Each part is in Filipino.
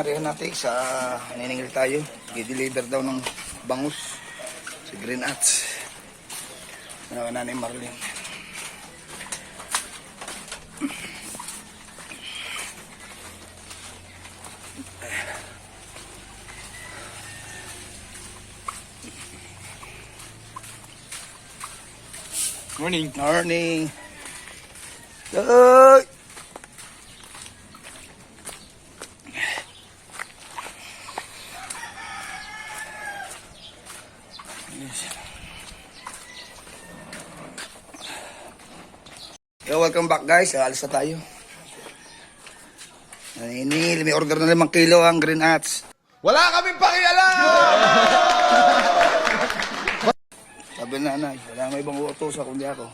area natin sa niningil tayo. I-deliver daw ng bangus si Green Ats. Nanay Marlene. Morning. Morning. Hey. Yo, welcome back guys. Alis na tayo. Naninil, may order na 5 kilo ang Green Ats. Wala kaming pakialam! Sabi na nanay, wala may ibang uutusan kundi ako.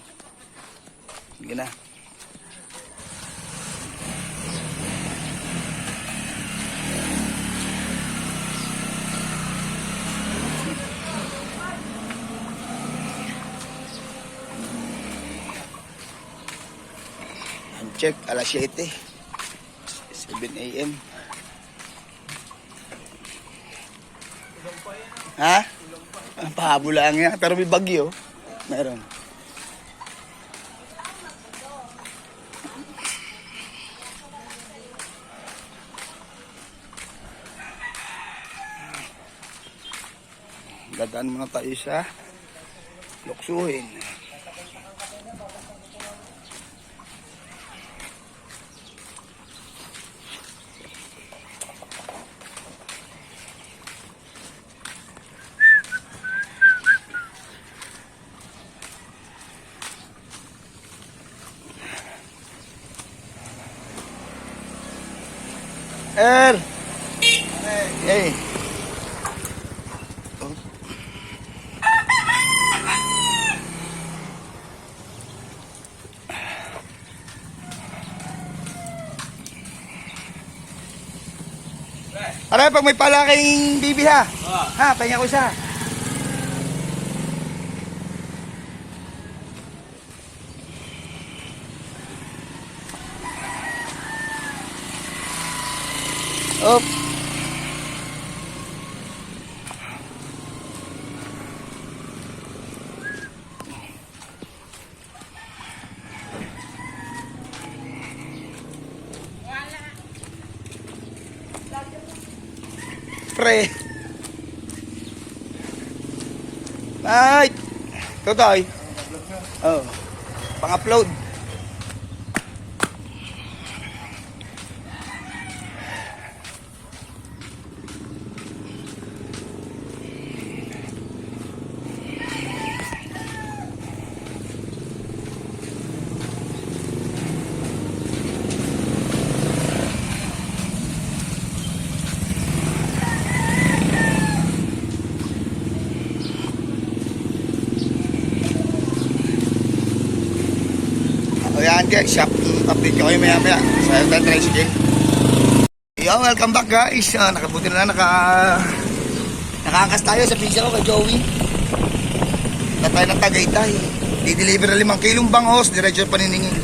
Sige na. Check, alas 7. 7 a.m. Ha? Pahabo lang yan. Pero may bagyo. Meron. Dadaan muna tayo sa Luksuhin. Hey. Aray, pag may pala kayong bibi ha. Ha, pahinga ko isa. Op. Pre. Ay. Totoy. Oh. Pang-upload. Ayan guys, shop update ko kayo maya sa Elton Tricycle. Yo, welcome back guys. Nakabuti na nakaangkas tayo sa pizza ko kay Joey. Tatay ng Tagaytay. Di-deliver na 5 kilong bangos, diretso paniningin.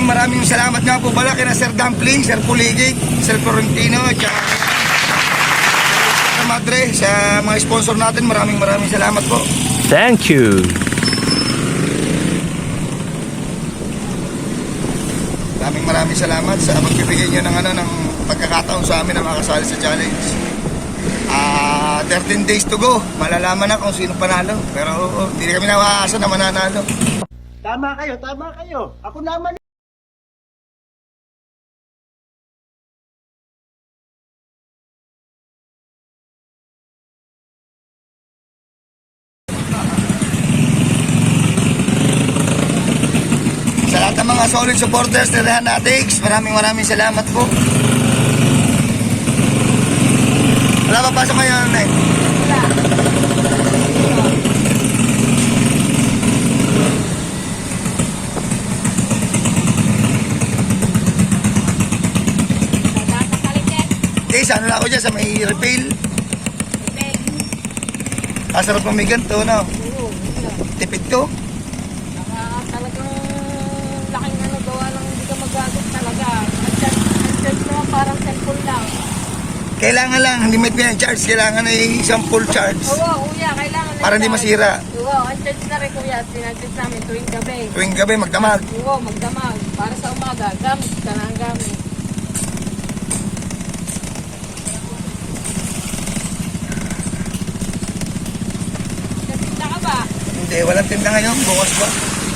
Maraming salamat nga po pala kina Sir Dumpling, Sir Puligig, Sir Florentino, at Sir Madre, sa mga sponsor natin. Maraming salamat po. Thank you. Maraming salamat sa pagbibigay nyo ng pagkakataon sa amin na makasali sa challenge. 13 days to go. Malalaman na kung sino panalo. Pero hindi kami nawaasa na mananalo. Tama kayo. Ako naman. Sa lahat ng mga solid supporters ni Rehan Atix, maraming salamat po. Wala pa pasok kayo, Nay? Okay, saan na ako dyan sa may refill? Sarap ng may ganito, no? Tipid ko. Talagang laking gawa lang hindi ka magagot talaga. Kailangan lang, limit na yan charge. Kailangan ay isang full charge. Oo, kuya, kailangan na. Para hindi masira. Oo, ang charge na rin kuya. Sinadjust namin tuwing gabi. Tuwing gabi, magdamag. Oo, magdamag. Para sa umaga, gamit ka na ang gamit. Nagtinda ka ba? Hindi, walang tinda ngayon. Bukas pa.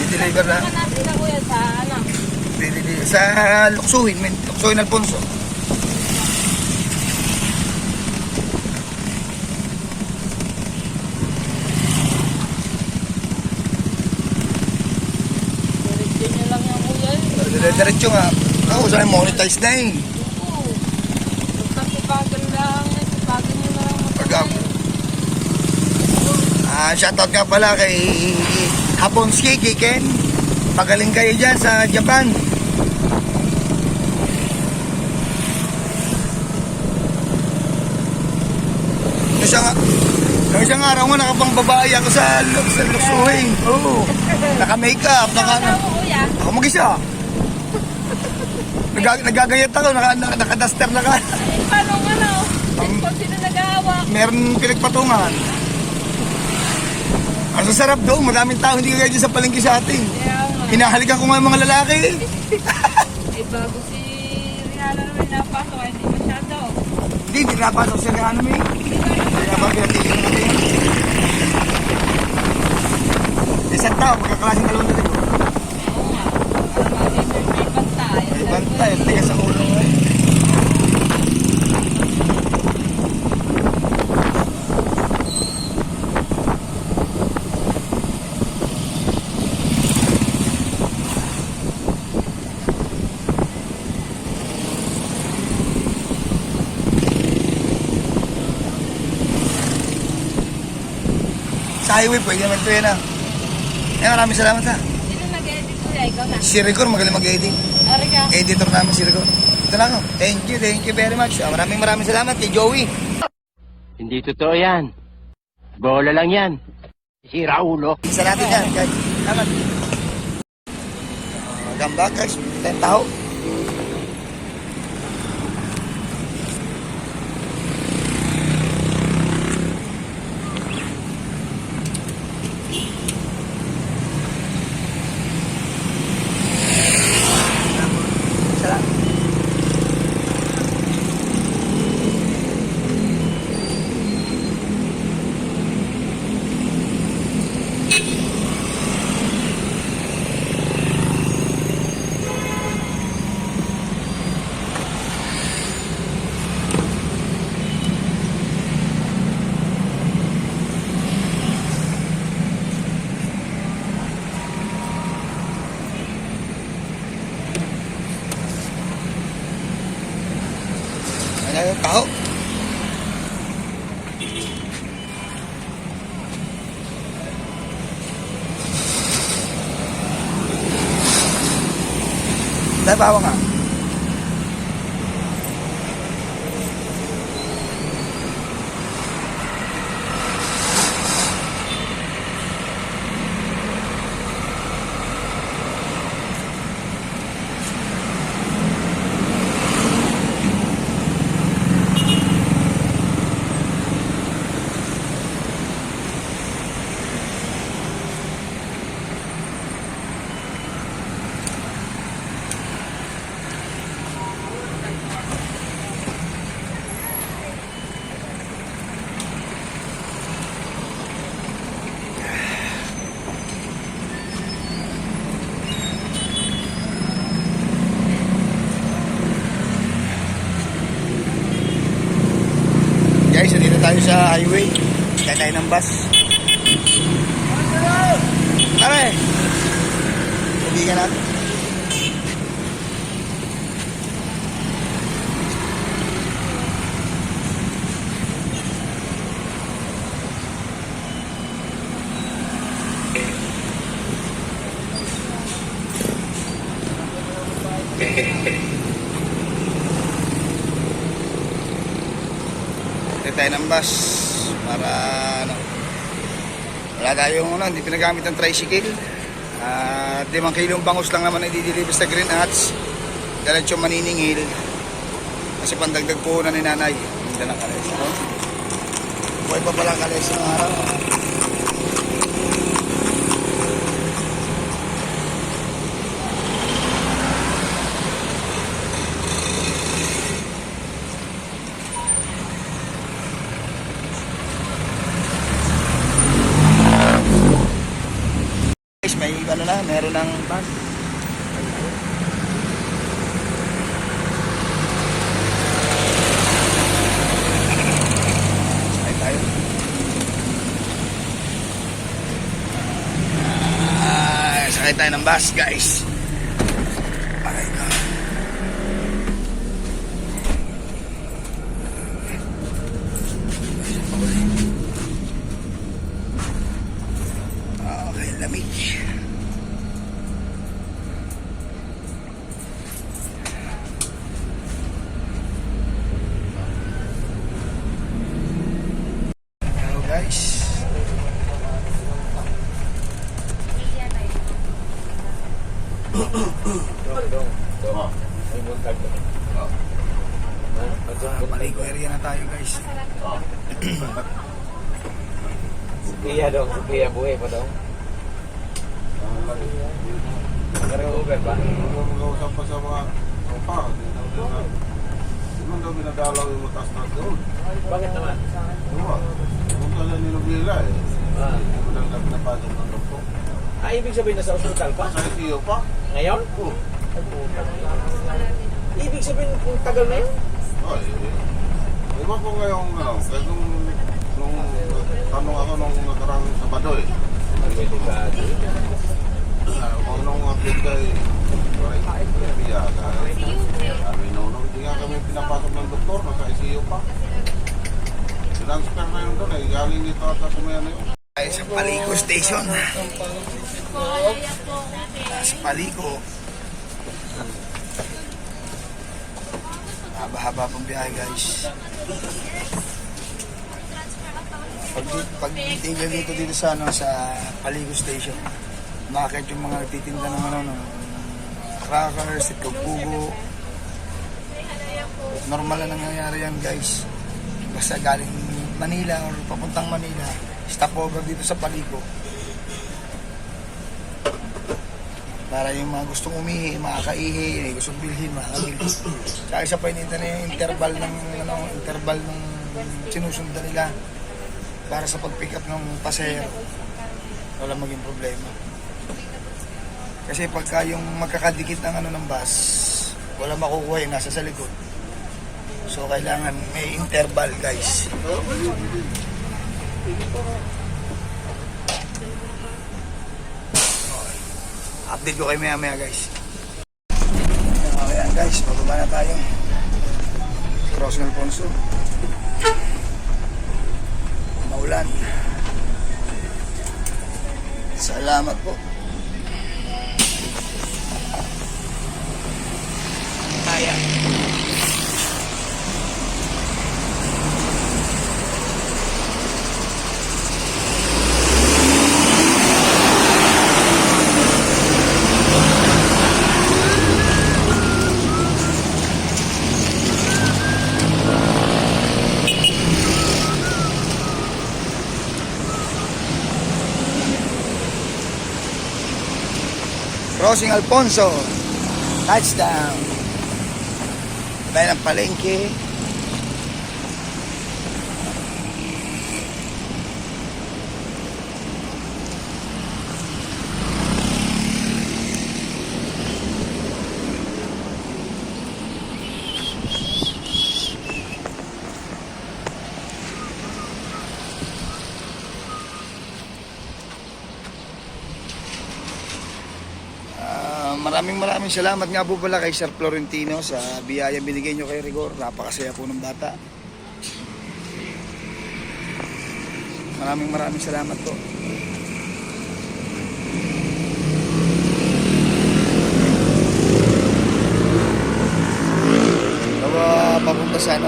Di-deliver na. Saan ka natin na kuya sa ano? Sa Luksuhin. Luksuhin Alfonso. Diretso niya lang yung kuya. Diretso nga. Ako, saan monetize na eh. Oo. Magkasipagan lang. Sipagan niyo na lang. Pag- shoutout nga pala kay Haponski, kay Ken. Pagaling kayo dyan sa Japan. Nung isang araw nga nakapang babae ako sa Luksuhin. Oo. Naka-makeup. Ano mo kuya? Ako mag-isa. Nagagayat ako. Naka-duster na ka. Eh, paano ano? Pag sino nag-aawak? Meron pinagpatungan. Ang sasarap doon. Maraming tao hindi kaya dyan sa palengke sa atin. Kaya nga. Hinahalikan ko nga yung mga lalaki. Eh, bago si Rihanna naman napasok, hindi masyado. Hindi napasok sa ano may. Kaya ba pinatigil natin? Isang tao, magkaklaseng dalawang dali. Oo nga. Para may bantay. May bantay, tigas sa ulo mo eh. Sa highway, pwede naman ito yan ah. Eh, maraming salamat ha. Sino nag-edit kuya? Ikaw na. Si Rigor, magaling mag-edit. Ari ka. Editor namin si Rigor. Ito na ako. Thank you very much. Maraming salamat kay Joey. Hindi totoo yan. Bola lang yan. Sira ulo. Isa natin yan, guys. Salamat. Gamba, guys. Tao. Salamat. Ano yung tao? Dahil bawa nga. Guys, dito tayo sa highway. Kaya tayo ng bus. Tara eh. Sabigan natin. Tayo ng bus para ano, wala tayong ano, hindi pinagamit ng tricycle at 5 kilong bangus lang naman i-deliver sa Green Hats diretso Maniningil kasi pandagdag po na ni nanay nagtitinda ng kalesa. No? Buhay pa pala ang kalesa ng araw. Guys, may ano na, meron ng bus. Sakay tayo. Sakay tayo ng bus, guys. Aray ka. Okay, lamig. Hello guys. Maligo area na tayo guys. Iya dong, iya buhay pa dong. Nakareover ba? Mag-uusap pa sa mga opa. Naman daw binadalaw yung matas na doon. Bakit naman? Diba? Kung kala niluglila eh. Ah. Hindi mo lang napasok ng doktor. Ibig sabihin nasa ospital pa? Sa ICU pa? Ngayon? Oo. Ibig sabihin kung tagal na yun? Ay, iba ko ngayong ano, kaya nung tanong ako nung nakarang Sabado eh. Kung nung update kay Pia, sabi nung hindi nga kami pinapasok ng doktor, nasa ICU pa. Transfer na yun doon eh, galing dito ata sumaya na yun. Tayo sa Paliko Station. Sa Paliko. Haba-haba pang biyahe guys. Pag tinggal dito sa ano sa Paliko Station, makakit yung mga nagtitinda ng ano ng crackers, pugo. Normal na nangyayari yan guys. Basta galing Manila or papuntang Manila, stopover dito sa Paliko. Para yung mga gustong umihi, makakaihi, gustong bilhin, makakabili. Tsaka isa pa yung interval ng sinusundan nila para sa pag-pick up ng pasahero. Wala maging problema. Kasi pagka yung magkakadikit ng ng bus, wala makukuha yung nasa sa likod. So kailangan may interval guys. Update ko kayo maya guys. Ayan guys, bababa na tayo. Cross ng Alfonso. Maulan. Salamat po. Kaya. Crossing Alfonso. Touchdown. Tayo ng palengke. Maraming salamat nga po pala kay Sir Florentino sa biyaya binigay nyo kay Rigor. Napakasaya po ng bata. Maraming salamat po. Papunta sa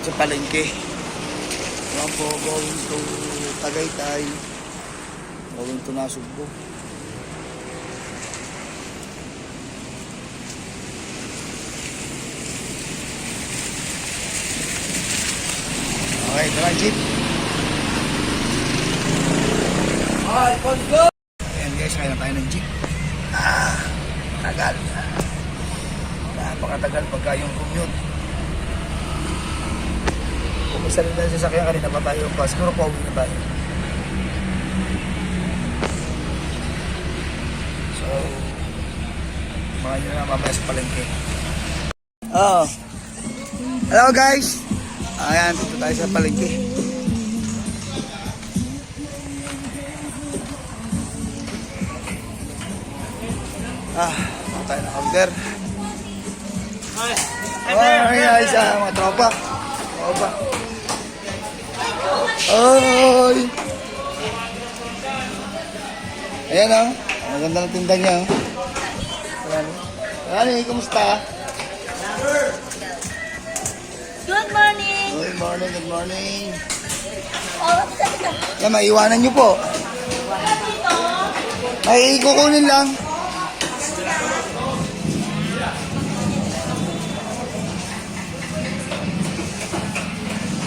sa palengke. Yan po, going to Tagaytay, going to Nasugbo. ito na, jeep. Ayan guys, kaya na tayo ng jeep. Tagal. Napakatagal pagka yung commute. Kung isa rin lang sasakyan, kanina pa tayo pa. Siguro pa uwi na tayo. So, mga nyo na mamaya sa palengke. Hello guys! Ayan, dito tayo sa palengke. Tayo na order. Ay, guys, mga tropa. Ay! Ayan o. Maganda ng tinda niya o. Rani, kumusta? Good morning! Good morning. Yan, maiwanan nyo po. Ay, kukunin lang.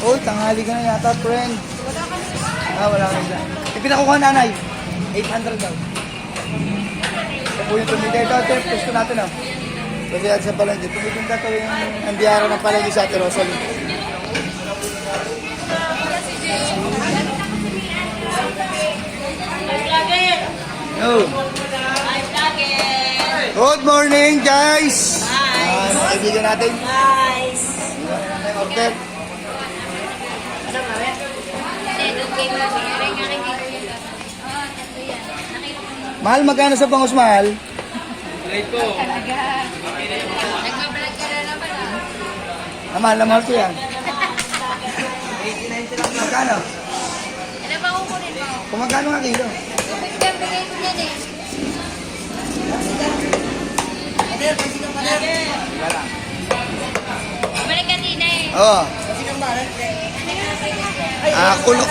Uy, tanghali ka na yata, friend. Wala ka na. Pinakuha nanay. 800 daw. Ito po yung tumita. Ito, gusto natin o. Kasi yan sa palengke. Tumitinda ito yung andiyara ng palengke sa Ate Rosalie. Oh. Good morning, guys! Mga kaibigan natin. Guys! Order. Mahal, magkano sa bangus, mahal? Nagbablog ka na naman Mahal na mahal ko yan. Magkano? Ano ba kukunin mo? Kung magkano nga kilo? Bigyan bigay ko yan eh. Balik kanina eh. Oo. Kulo.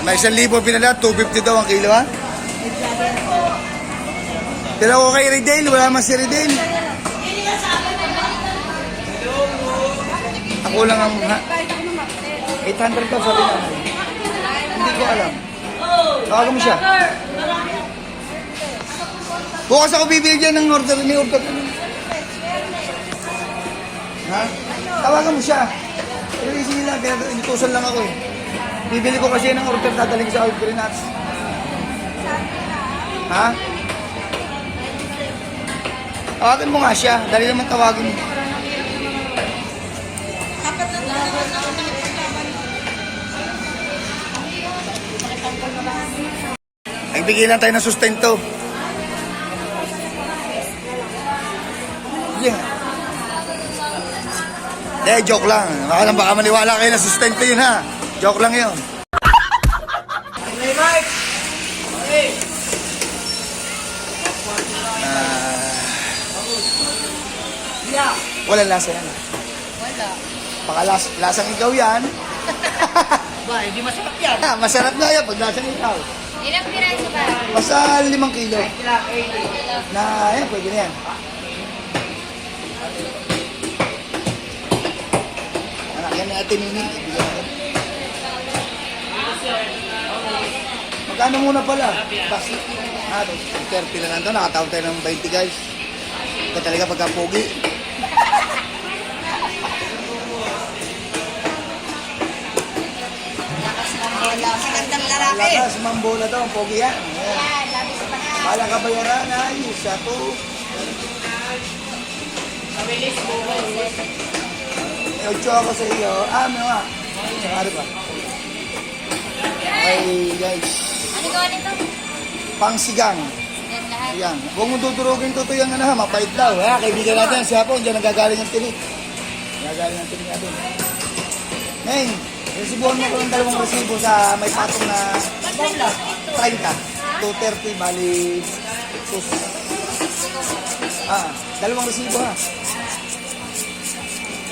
May 1,000 pinala, 250 daw ang kilo, ha? Pero ako kay Redale, wala man si Redale. Ako lang ang... 800 daw sabi na. Hindi ko alam. Tawagan mo siya. Bukas ako bibili dyan ng order ni order. Ha? Tawagan mo siya. Pero isingin lang, kaya inutusan lang ako eh. Bibili ko kasi ng order, dadaling ko sa order nuts. Ha? Tawagan mo nga siya. Dali naman tawagin mo. Nagbigay lang tayo ng sustento. Yeah. Joke lang. Baka maniwala kayo na sustento yun, ha? Joke lang yun. Walang lasa yan. Wala. Baka lasang ikaw yan. Ba, hindi masarap yan. Masarap na yan pag lasang ikaw. Ilang piraso ba? Basta 5 kilo. Na, ayan, pwede na yan. Anak yan ni Ate Nini. Ibigay natin. Magkano muna pala? Basi. 30 na lang ito. Nakatawag tayo ng 20, guys. Ito talaga pagka-pogi. Magandang lalaki. Lakas, mambola daw. Ang pogi yan. Yan, labis pa na. Balang kabayaran. Ay, siya to. Ocho ako sa iyo. Ano nga? Ano ba? Ay, guys. Ano gawa nito? Pangsigang. Yan lahat. Yan. Huwag mong tuturugin to yung ano ha. Mapait daw. Ha? Kaibigan natin. Si Hapon. Diyan nagagaling ang tinik. Nagagaling ang tinik natin. Ngayon, resibuhan mo ko ng 2 resibo sa may patong na 30. 230. Bali. Sus. 2 resibo ha.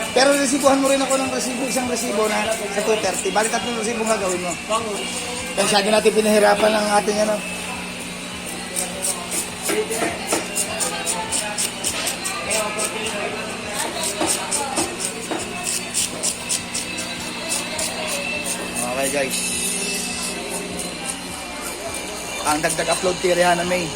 Pero resibuhan mo rin ako ng resibo, isang resibo na sa 230. Bali 3 resibo nga gawin mo. Kaya masyado natin pinahirapan ng ating ano. tayo guys. Ang dagdag upload kay Rihanna May.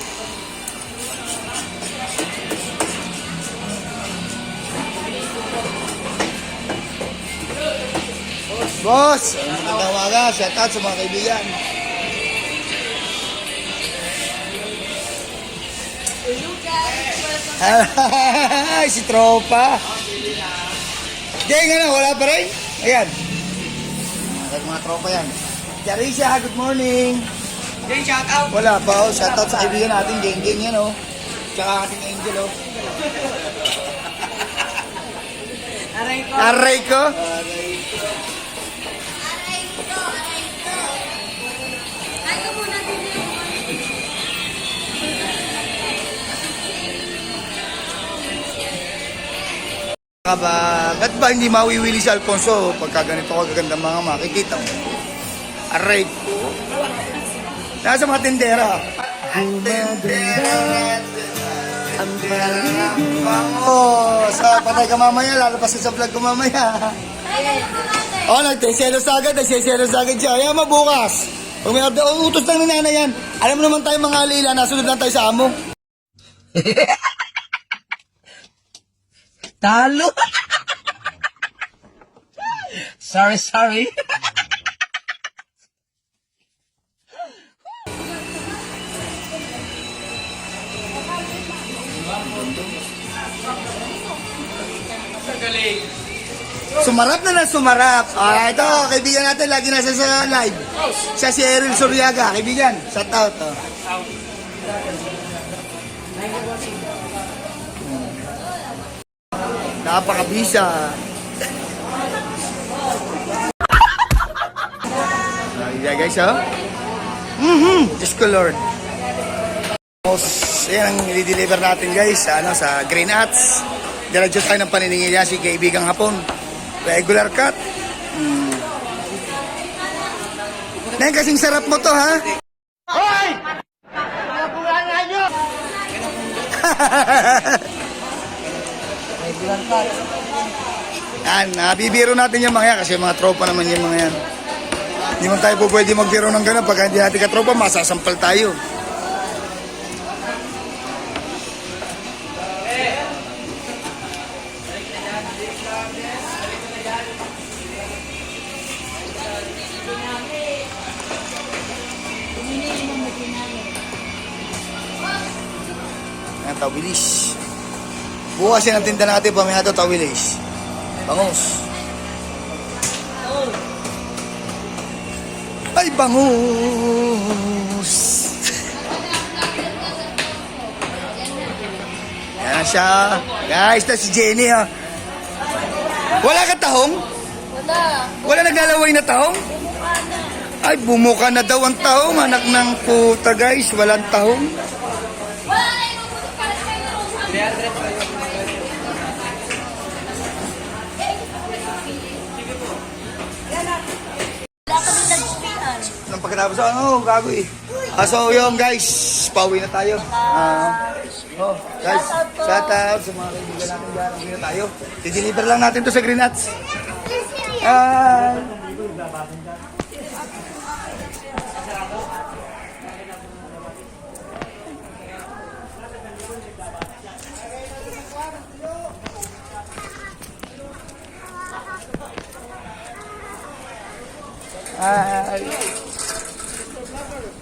Boss, magandang umaga. Shout out sa mga kaibigan. Ay, si Tropa. Jeng, ano, wala pa rin? Ayan. Mga tropa yan. Jarisha, good morning. Jane, shout out. Wala pa, oh. Shout out sa kaibigan natin, Jeng yan, oh. Tsaka ating Angel, oh. Aray ko. Aray ko. Ano muna din Ba't ba hindi mawiwili si Alfonso pagka ganito kagaganda mga makikita mo? Aray ko. Nasa mga tindera. Oh, sa patay ka mamaya, lalabas ka sa vlog ko mamaya. Oh, nagseselos agad siya. Ayan, mabukas. Pag may utos lang ni nanay yan. Alam mo naman tayo mga alila, nasunod lang tayo sa amo. Talo. sorry. Sumarap na sumarap. Ah, ito, kaibigan natin, lagi nasa sa live. Siya si Eril Suryaga, kaibigan. Shout out. Oh. Napakabisa. Yeah, guys, oh. Diyos ko, Lord. Yan ang i-deliver natin, guys, sa Green Hats. Diradyo tayo ng paniningilya si kaibigang hapon. Regular cut. Ngayon kasing sarap mo to, ha? Hoy! Nabulangan nyo! Yan, bibiro natin yung mga yan kasi mga tropa naman yung mga yan. Hindi man tayo po pwede magbiro ng gano'n pagka hindi natin katropa, masasampal tayo. Ayan, tawilis. Bukas yan ang tinda natin, pamihado tawilis. Bangus. Ay, bangus. Yan na siya. Guys, ito si Jenny, ha. Wala ka tahong? Wala naglalaway na tahong? Ay, bumuka na daw ang tahong. Anak ng puta, guys. Walang tahong. Nang pagkatapos, gago eh. So yun guys, pauwi na tayo. Guys, shout out sa mga kaibigan natin dyan. Pauwi na tayo. I-deliver lang natin to sa Green Hats.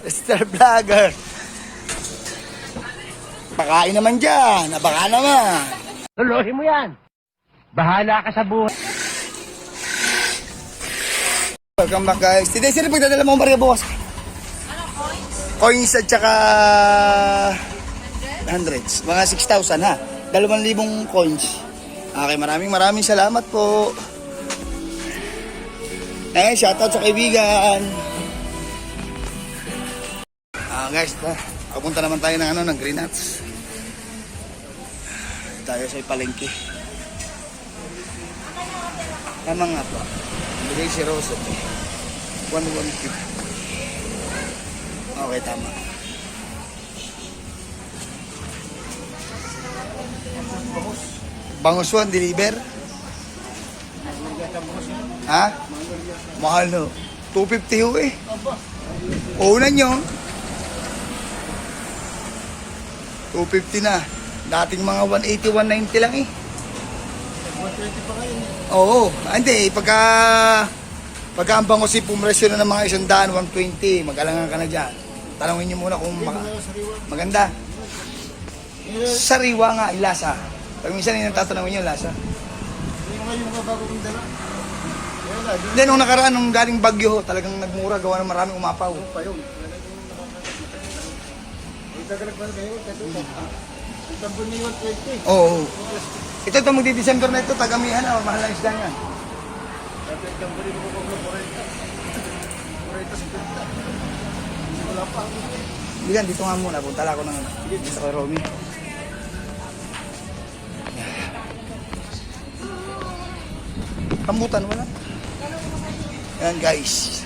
Mr. Vlogger. Pakain naman dyan. Baka naman. Tuloy mo yan. Bahala ka sa buhay. Welcome back guys. Today sino pagdadala mo Maria bukas? Coins at saka hundreds. Mga 6,000 ha. 2,000 coins. Okay, maraming salamat po. Shoutout sa kaibigan. Guys, papunta naman tayo ng Green Hats. Tayo sa palengke. Tama nga po. Bigay si Rosette. 150. Okay, tama. Bangus 1, deliver. Ha? Mahal no. 250 ho eh. Unan nyo. 250 na. Dating mga 180, 190 lang eh. 120 pa kayo. Oo. Hindi, pagka ang bango si pumresyo na ng mga 100, 120, mag-alangan ka na dyan. Tanungin nyo muna kung maganda. Sariwa nga, ilasa. Pag minsan yung tatanungin nyo, lasa. Yung ngayon mga bago kong dala. Hindi, nung nakaraan, nung galing Bagyo, talagang nagmura, gawa ng maraming umapaw. Pa yun. Itagalag kayo. Ang tambon ni 120. Oo. Ito magdi-December na ito, tagamihan na, mahal na isda nga. Dati ang tambon ni Bukong 40. 40 sa pinta. Wala pa. Bigan, dito nga muna, puntala ko ng dito kay Romy. Kambutan, wala. Yan guys.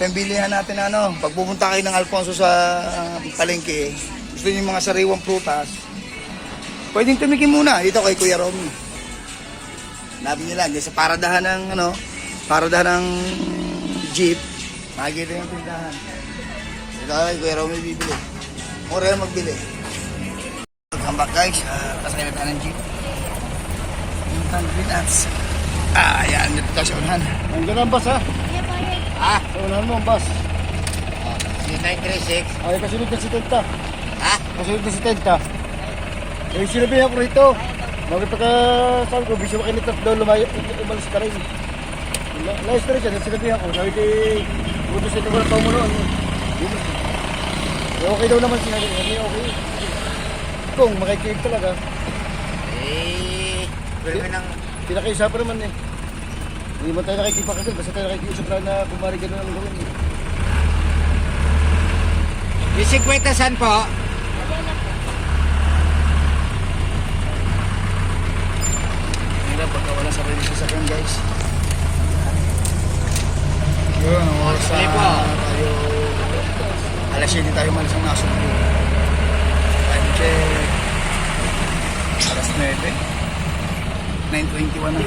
Pembilihan natin pag pupunta kayo ng Alfonso sa palengke, gusto niyo yung mga sariwang prutas, pwedeng tumikim muna dito kay Kuya Romy. Nabi nila, dyan sa paradahan ng paradahan ng jeep, makikita yung tindahan. Dito kay Kuya Romy bibili. Mura yan magbili. Welcome back guys, kasakay na tayo ng jeep. Yung Green Nuts. Ayan, dito tayo sa unahan. Nandiyan ang bus ha? Sa unahan mo ang bus. Si 936. Ay, kasunod na si Tenta. Ha? Kasunod na si Tenta. Eh, sinabihan ko rito. Sabi ko, bisyo makinitap daw umalis ka rin. Layas ka rin siya, sinabihan ko. Sabi ko, buto sa ito wala pa mo noon. Okay daw naman sinabi. Okay. Kung makikinig talaga. Pero nang... Pinakaisa pa naman eh. Hindi man tayo nakikipakagal, basta tayo nakikiusap lang na kumari gano'n ang gawin eh. Yung 50 saan po? Hirap pagka wala sa rin sasakyan guys. Yun, oras Sige po. tayo. Alas 7 tayo malis ang nasundo. Time check. Alas 9. 9:21 na.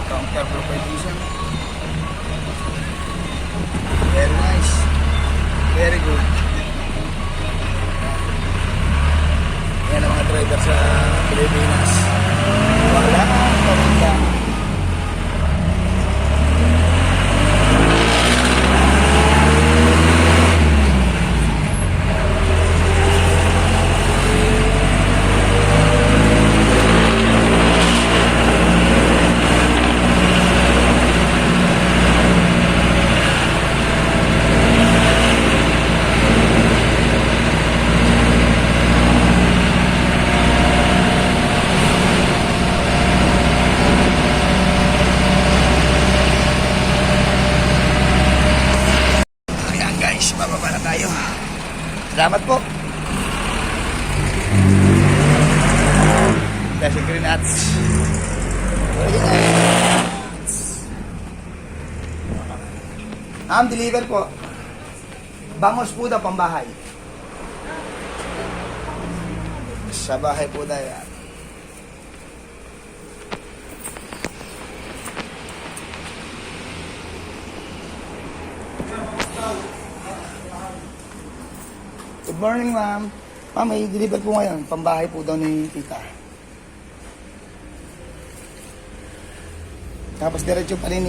Counter proposition. Very nice. Very good. Yan ang mga driver sa Pilipinas. Wala ang pamilya. Bababa na tayo. Salamat po. Kasi Green Nuts. Deliver po. Bangos po daw pambahay. Sa bahay po daw yan. Good morning, ma'am. Ma'am, may deliver po ngayon. Pambahay po daw ni tita. Tapos diretso pa rin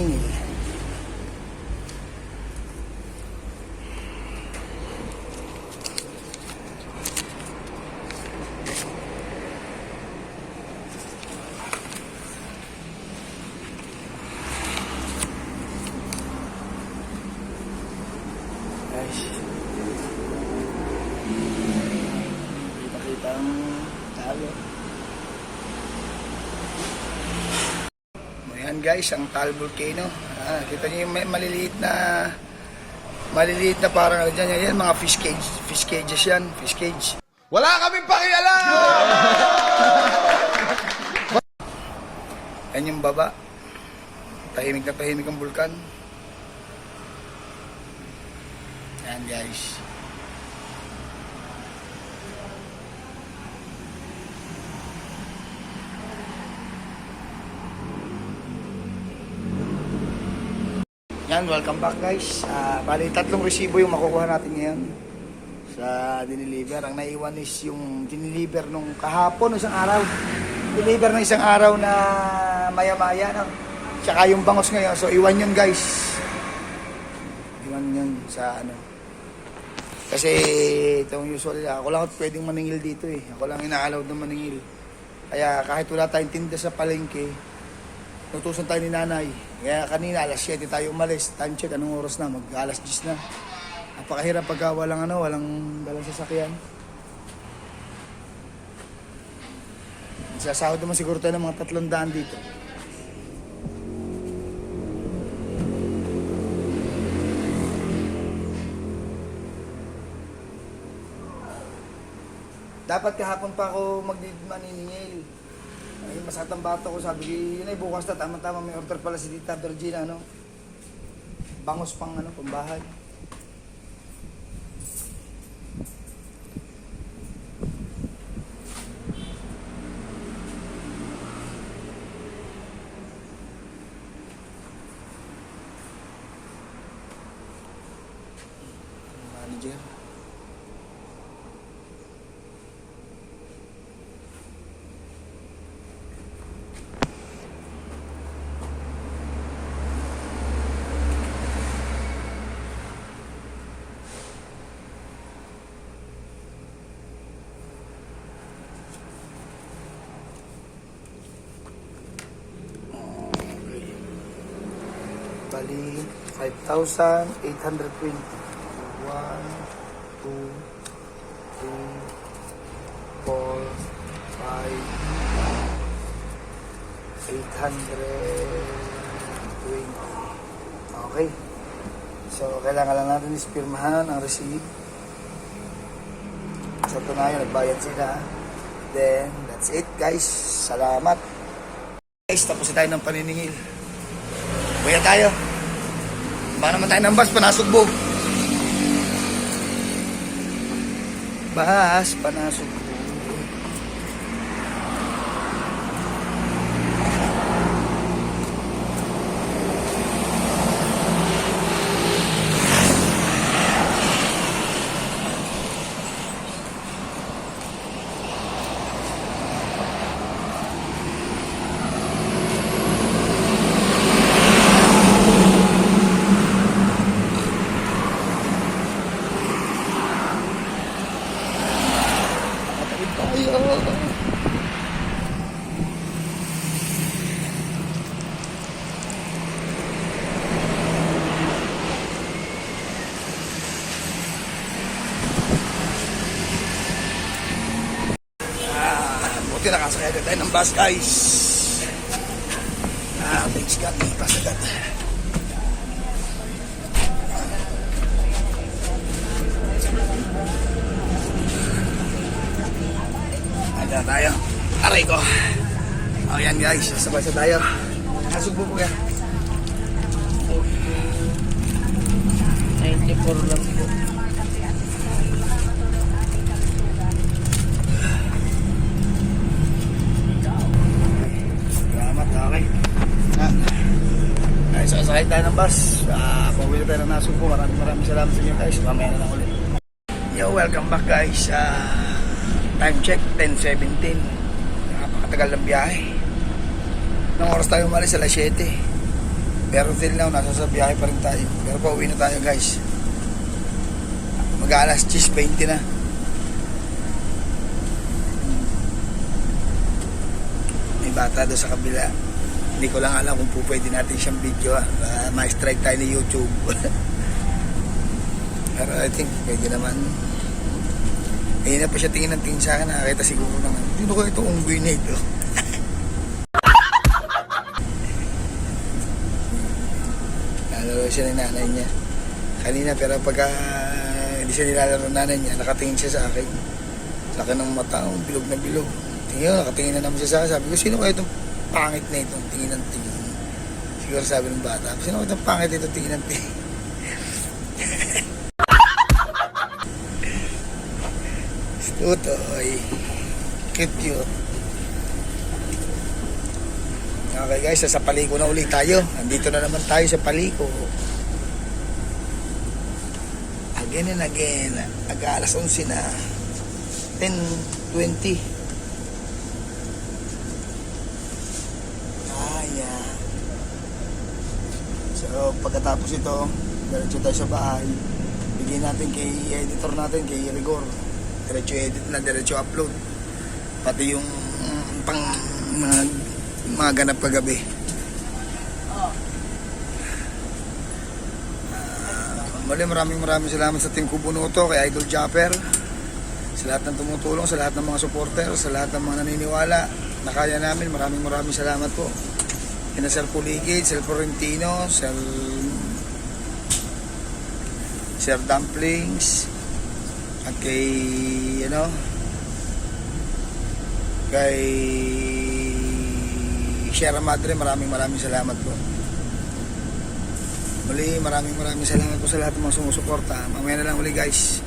guys. Kita ang talo. Ayan guys, ang Taal Volcano. Kita niyo yung maliliit na parang ano dyan. Yan, mga fish cages yan. Fish cage. Wala kaming pakialam! Yan yung baba. tahimik na tahimik ang bulkan. Yan guys. Yan, welcome back guys. Bali, 3 resibo yung makukuha natin ngayon sa diniliver. Ang naiwan is yung diniliver nung kahapon, isang araw. Deliver ng isang araw na maya-maya. No? Tsaka yung bangos ngayon. So, iwan yun guys. Iwan yun sa ano. Kasi itong usually, ako lang pwedeng maningil dito eh. Ako lang ina-allowed na maningil. Kaya kahit wala tayong tinda sa palengke, nutusan tayo ni nanay. Kaya kanina alas 7 tayo umalis. Time check, anong oras na? Mag-alas 10 na. Napakahirap pagka walang walang sasakyan. Sasahod naman siguro tayo ng mga 300 dito. Dapat kahapon pa ako maniningil. Ay, masakatang bato ko, sabi, yun ay bukas na, tama-tama, may order pala si Tita Virginia, ano? Bangos pang, pambahay. Manager. Bali, 5,820. 1, 2, 3, 4, 5, 820. Okay. So, kailangan lang natin ispirmahan ang receipt. So, ito na yun. Nagbayad sila. Then, that's it guys. Salamat. Guys, tapos na tayo ng paniningil. Buya tayo. Baka naman tayo ng bus, panasugbo. Bus, panasugbo. Buti nakasakay agad tayo ng bus guys. Thanks God, may bus agad. Ada tayo. Aray ko. O yan guys, sabay-sabay tayo. Nasugbo po yan. 94 lang po. Salamat, okay. Ay, sasakay tayo ng bus. Pauwi na tayo ng Nasugbo. Maraming salamat sa inyo guys. Mamaya na lang ulit. Yo, welcome back guys. Time check, 10:17. Napakatagal ng biyahe. Nung oras tayo umalis, alas 7. Pero till now, nasa sa biyahe pa rin tayo. Pero pauwi na tayo guys. Mag-alas 10:20 na. May bata doon sa kabila. Hindi ko lang alam kung po pwede natin siyang video. Ma-strike tayo ni YouTube. Pero I think pwede naman. Ayun na pa siya tingin ng tingin sa akin. Nakakita siguro naman. Dito ko ito unggoy na ito. Nalaro siya ng nanay niya. Kanina pero pagka hindi siya nilalaro ng nanay niya, nakatingin siya sa akin. Sa akin ng mata, bilog na bilog. Tingin, nakatingin na naman siya sa akin. Sabi ko, sino kaya itong pangit na itong tingin ng tingin? Siguro sabi ng bata, sino itong pangit ito tingnan? Tutoy. Cute. Okay guys, sa Paliko na ulit tayo. Andito na naman tayo sa Paliko. Again and again. Alas 11 na. 10:20. Ayan. So, pagkatapos ito, diretso tayo sa bahay. Bigyan natin kay editor natin, kay Rigor. Diretso edit na, diretso upload. Pati yung pang mga ganap kagabi. Muli maraming salamat sa Team Kubunuto, kay Idol Japper, sa lahat ng tumutulong, sa lahat ng mga supporter, sa lahat ng mga naniniwala na kaya namin. Maraming salamat po. Kina Sir Puligid, Sir Florentino, Sir Dumplings, at kay kay Sierra Madre, maraming salamat po. Muli, maraming salamat po sa lahat ng mga sumusuporta. Mamaya na lang uli guys.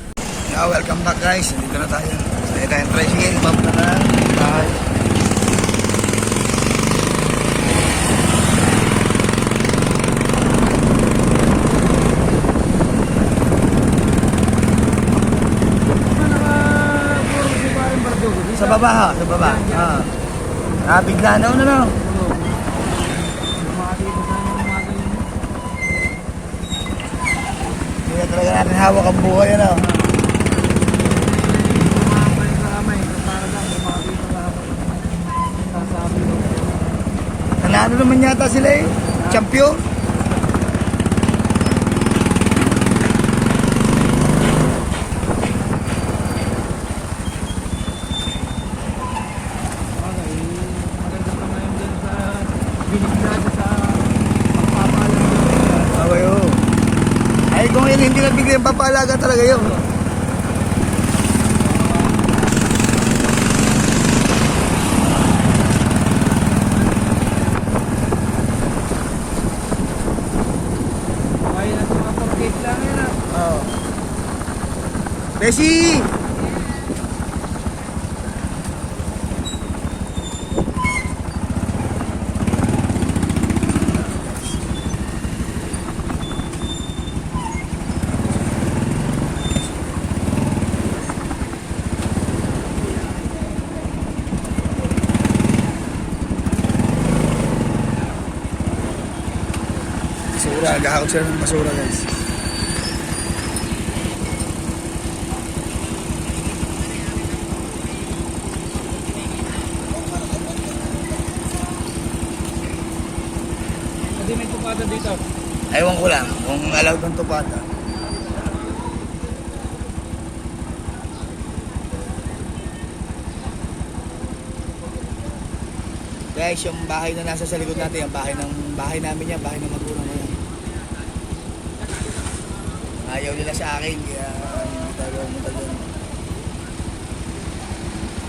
Yeah, welcome back guys. Nandito na tayo. Sa'yo tayong tricycle. Babla na. Bye. Sa baba. Bigla na una na. Hindi talaga natin hawak ang buhay, ano? Nanalo naman yata sila eh. Champion. Ay, kung yun hindi nagbigay ang papalaga talaga yun. Okay na sa mga 48 lang yan ah. Oo. Besi! Basura, gahakot sila ng basura guys. Hindi may tupada dito. Ewan ko lang kung allowed ng tupada. Guys, yung bahay na nasa sa likod natin, yung bahay namin yan, bahay ng magulang ko yan. Ayaw nila sa akin, kaya matagal.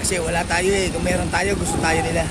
Kasi wala tayo eh, kung meron tayo, gusto tayo nila.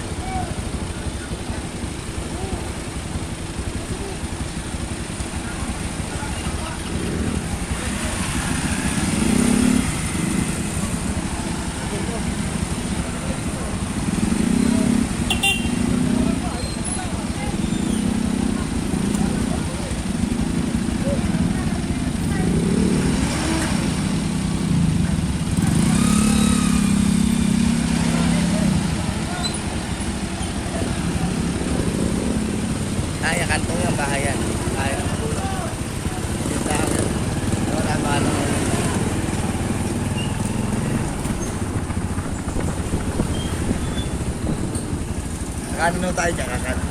Ay, kanto yung bahay yan. Bahay ng magulang. Dito ako. Wala ba ano. Kakanin na tayo dyan, kakanin.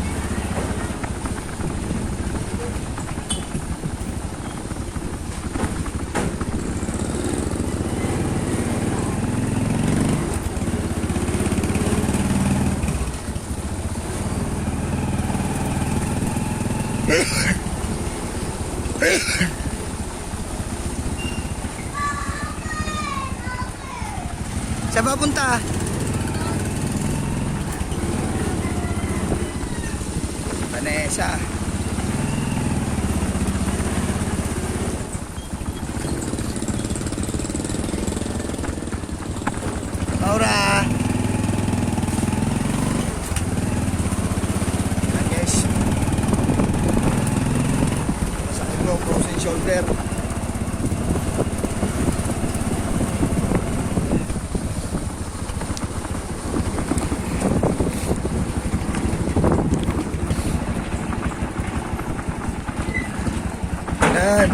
Saan ba punta? Vanessa. sir. Yan.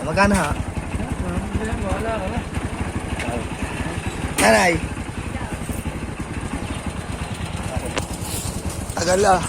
Magkano ha? Nanay. Tagal ah.